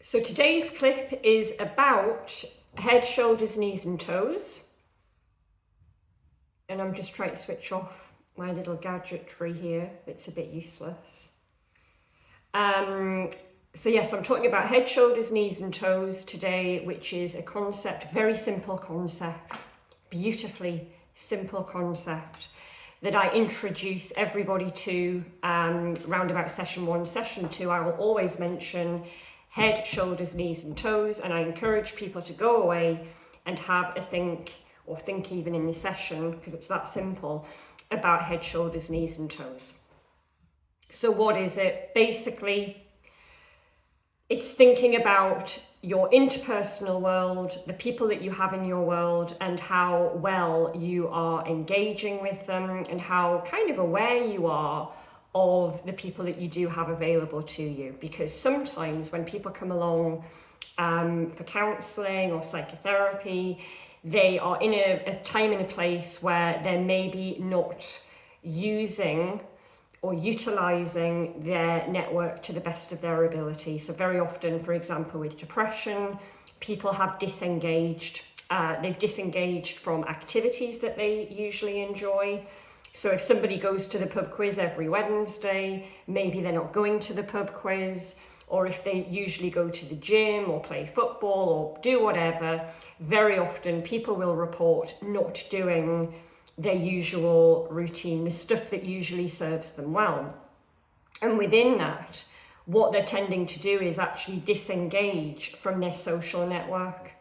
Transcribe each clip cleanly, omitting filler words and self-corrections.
So today's clip is about head, shoulders, knees and toes. And I'm just trying to switch off my little gadgetry here. It's a bit useless. So yes, I'm talking about head, shoulders, knees and toes today, which is a concept, very simple concept, beautifully simple concept that I introduce everybody to round about session 1. Session 2, I will always mention head, shoulders, knees and toes, and I encourage people to go away and have a think, or think even in the session, because it's that simple, about head, shoulders, knees and toes. So what is it? Basically, it's thinking about your interpersonal world, the people that you have in your world, and how well you are engaging with them, and how kind of aware you are of the people that you do have available to you. Because sometimes when people come along for counselling or psychotherapy, they are in a time and a place where they're maybe not using or utilising their network to the best of their ability. So very often, for example, with depression, people have disengaged. They've disengaged from activities that they usually enjoy. So if somebody goes to the pub quiz every Wednesday, maybe they're not going to the pub quiz, or if they usually go to the gym or play football or do whatever, very often people will report not doing their usual routine, the stuff that usually serves them well. And within that, what they're tending to do is actually disengage from their social network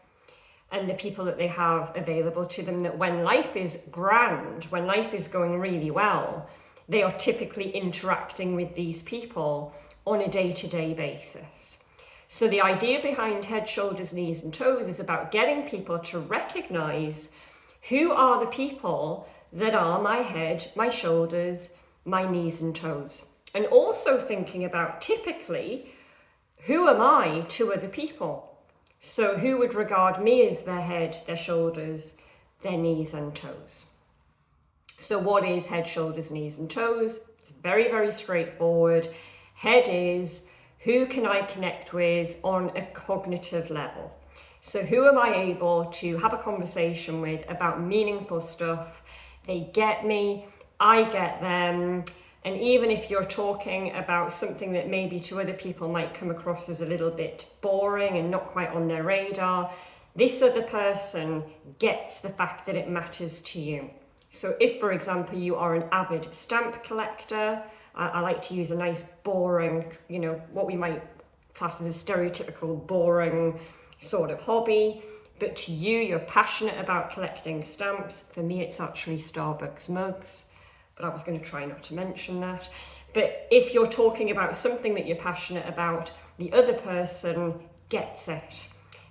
and the people that they have available to them, that when life is grand, when life is going really well, they are typically interacting with these people on a day-to-day basis. So the idea behind head, shoulders, knees and toes is about getting people to recognize who are the people that are my head, my shoulders, my knees and toes. And also thinking about typically, who am I to other people? So who would regard me as their head, their shoulders, their knees and toes? So what is head, shoulders, knees and toes? It's very, very straightforward. Head is who can I connect with on a cognitive level? So who am I able to have a conversation with about meaningful stuff? They get me, I get them. And even if you're talking about something that maybe to other people might come across as a little bit boring and not quite on their radar, this other person gets the fact that it matters to you. So if, for example, you are an avid stamp collector, I like to use a nice boring, what we might class as a stereotypical boring sort of hobby, but to you, you're passionate about collecting stamps. For me, it's actually Starbucks mugs, but I was going to try not to mention that. But if you're talking about something that you're passionate about, the other person gets it.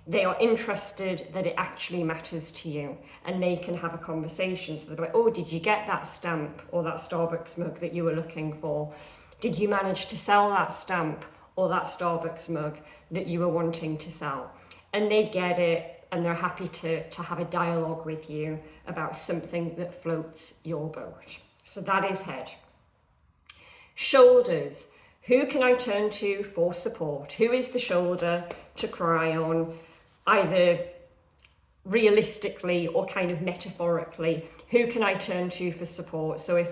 They are interested that it actually matters to you, and they can have a conversation. So they're like, oh, did you get that stamp or that Starbucks mug that you were looking for? Did you manage to sell that stamp or that Starbucks mug that you were wanting to sell? And they get it, and they're happy to have a dialogue with you about something that floats your boat. So that is head. Shoulders. Who can I turn to for support? Who is the shoulder to cry on, either realistically or kind of metaphorically? Who can I turn to for support? So if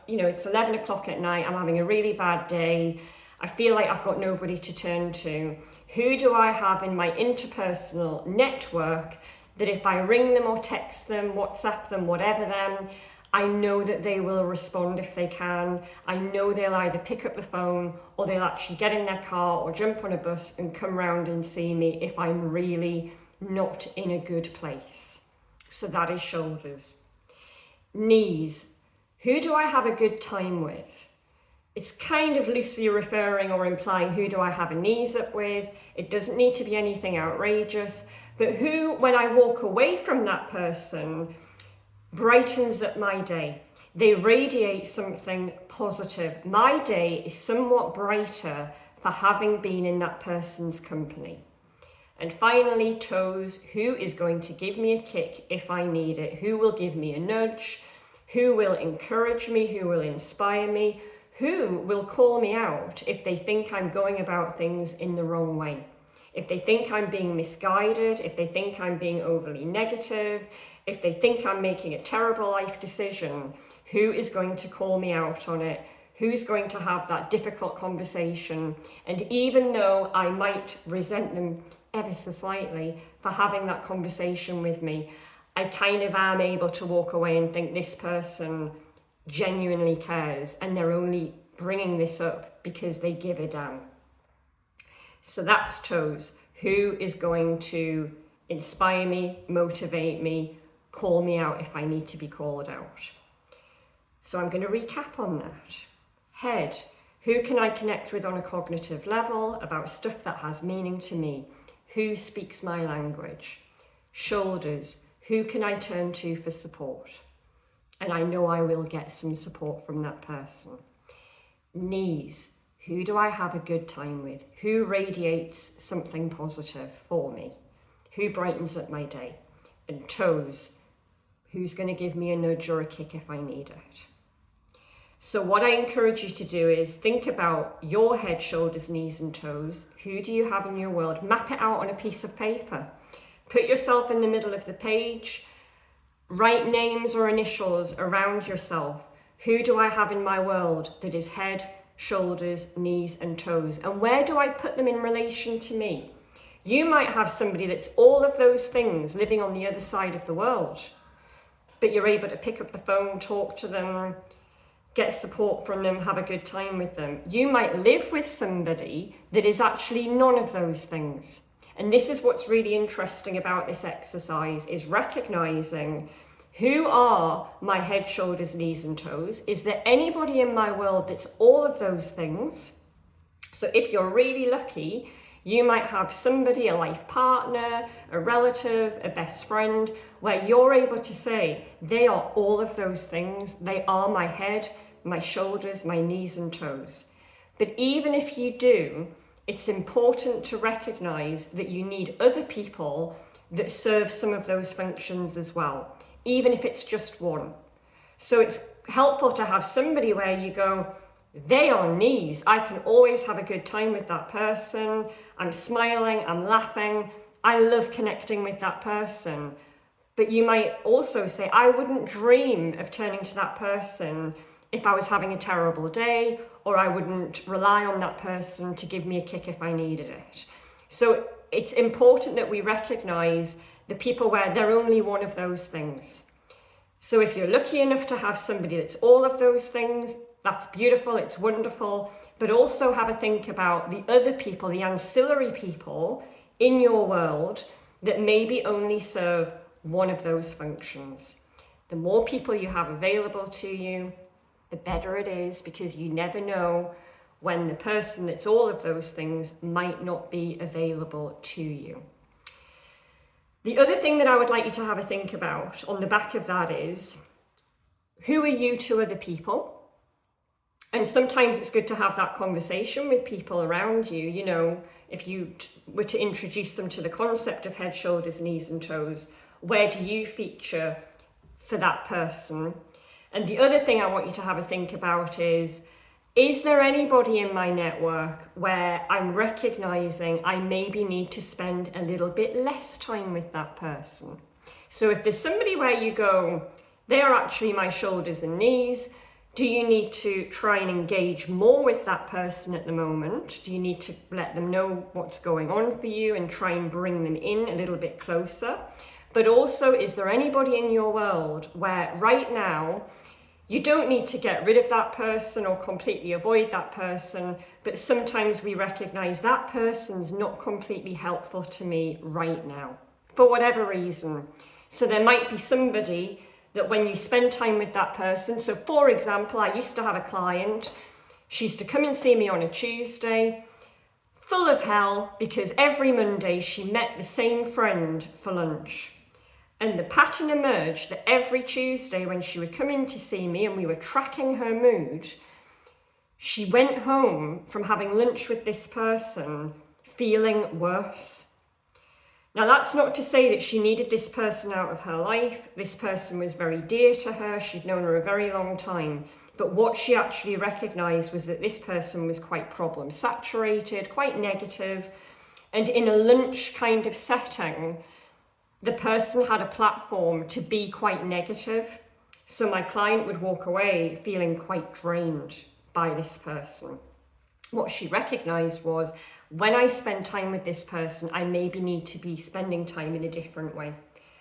it's 11 o'clock at night, I'm having a really bad day, I feel like I've got nobody to turn to, who do I have in my interpersonal network that if I ring them or text them, WhatsApp them, whatever them, I know that they will respond if they can. I know they'll either pick up the phone or they'll actually get in their car or jump on a bus and come round and see me if I'm really not in a good place. So that is shoulders. Knees. Who do I have a good time with? It's kind of loosely referring or implying who do I have a knees up with. It doesn't need to be anything outrageous, but who, when I walk away from that person, brightens up my day. They radiate something positive. My day is somewhat brighter for having been in that person's company. And finally, toes. Who is going to give me a kick if I need it? Who will give me a nudge? Who will encourage me? Who will inspire me? Who will call me out if they think I'm going about things in the wrong way? If they think I'm being misguided, if they think I'm being overly negative, if they think I'm making a terrible life decision, who is going to call me out on it? Who's going to have that difficult conversation? And even though I might resent them ever so slightly for having that conversation with me, I kind of am able to walk away and think this person genuinely cares and they're only bringing this up because they give a damn. So that's toes. Who is going to inspire me, motivate me, call me out if I need to be called out? So I'm going to recap on that. Head. Who can I connect with on a cognitive level about stuff that has meaning to me? Who speaks my language? Shoulders. Who can I turn to for support? And I know I will get some support from that person. Knees. Who do I have a good time with? Who radiates something positive for me? Who brightens up my day? And toes. Who's going to give me a nudge or a kick if I need it? So what I encourage you to do is think about your head, shoulders, knees and toes. Who do you have in your world? Map it out on a piece of paper. Put yourself in the middle of the page. Write names or initials around yourself. Who do I have in my world that is head, shoulders, knees and toes? And where do I put them in relation to me? You might have somebody that's all of those things living on the other side of the world, but you're able to pick up the phone, talk to them, get support from them, have a good time with them. You might live with somebody that is actually none of those things. And this is what's really interesting about this exercise, is recognizing who are my head, shoulders, knees and toes. Is there anybody in my world that's all of those things? So if you're really lucky, you might have somebody, a life partner, a relative, a best friend, where you're able to say, they are all of those things. They are my head, my shoulders, my knees and toes. But even if you do, it's important to recognize that you need other people that serve some of those functions as well, even if it's just one. So it's helpful to have somebody where you go, they are knees. I can always have a good time with that person. I'm smiling, I'm laughing. I love connecting with that person. But you might also say, I wouldn't dream of turning to that person if I was having a terrible day, or I wouldn't rely on that person to give me a kick if I needed it. So it's important that we recognize the people where they're only one of those things. So if you're lucky enough to have somebody that's all of those things, that's beautiful, it's wonderful, but also have a think about the other people, the ancillary people in your world that maybe only serve one of those functions. The more people you have available to you, the better it is, because you never know when the person that's all of those things might not be available to you. The other thing that I would like you to have a think about on the back of that is, who are you to other people? And sometimes it's good to have that conversation with people around you. You know, if you were to introduce them to the concept of head, shoulders, knees and toes, where do you feature for that person? And the other thing I want you to have a think about is there anybody in my network where I'm recognizing I maybe need to spend a little bit less time with that person? So if there's somebody where you go, they're actually my shoulders and knees, do you need to try and engage more with that person at the moment? Do you need to let them know what's going on for you and try and bring them in a little bit closer? But also, is there anybody in your world where right now you don't need to get rid of that person or completely avoid that person, but sometimes we recognize that person's not completely helpful to me right now, for whatever reason. So there might be somebody that when you spend time with that person, so for example, I used to have a client, she used to come and see me on a Tuesday, full of hell, because every Monday she met the same friend for lunch. And the pattern emerged that every Tuesday when she would come in to see me and we were tracking her mood, she went home from having lunch with this person feeling worse. Now, that's not to say that she needed this person out of her life. This person was very dear to her. She'd known her a very long time. But what she actually recognized was that this person was quite problem saturated, quite negative, And in a lunch kind of setting, the person had a platform to be quite negative. So my client would walk away feeling quite drained by this person. What she recognized was, when I spend time with this person, I maybe need to be spending time in a different way.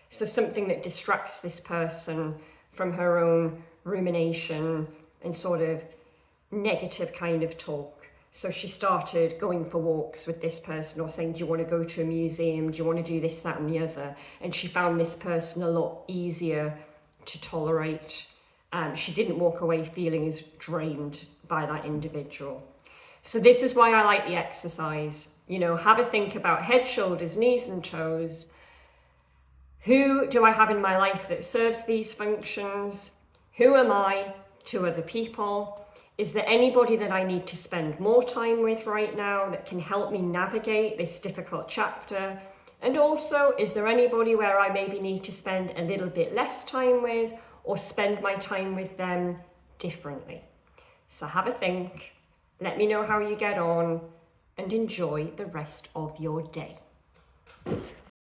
So something that distracts this person from her own rumination and sort of negative kind of talk. So she started going for walks with this person, or saying, do you want to go to a museum? Do you want to do this, that, and the other? And she found this person a lot easier to tolerate. She didn't walk away feeling as drained by that individual. So this is why I like the exercise. You know, have a think about head, shoulders, knees, and toes. Who do I have in my life that serves these functions? Who am I to other people? Is there anybody that I need to spend more time with right now that can help me navigate this difficult chapter? And also, is there anybody where I maybe need to spend a little bit less time with, or spend my time with them differently? So have a think, let me know how you get on, and enjoy the rest of your day.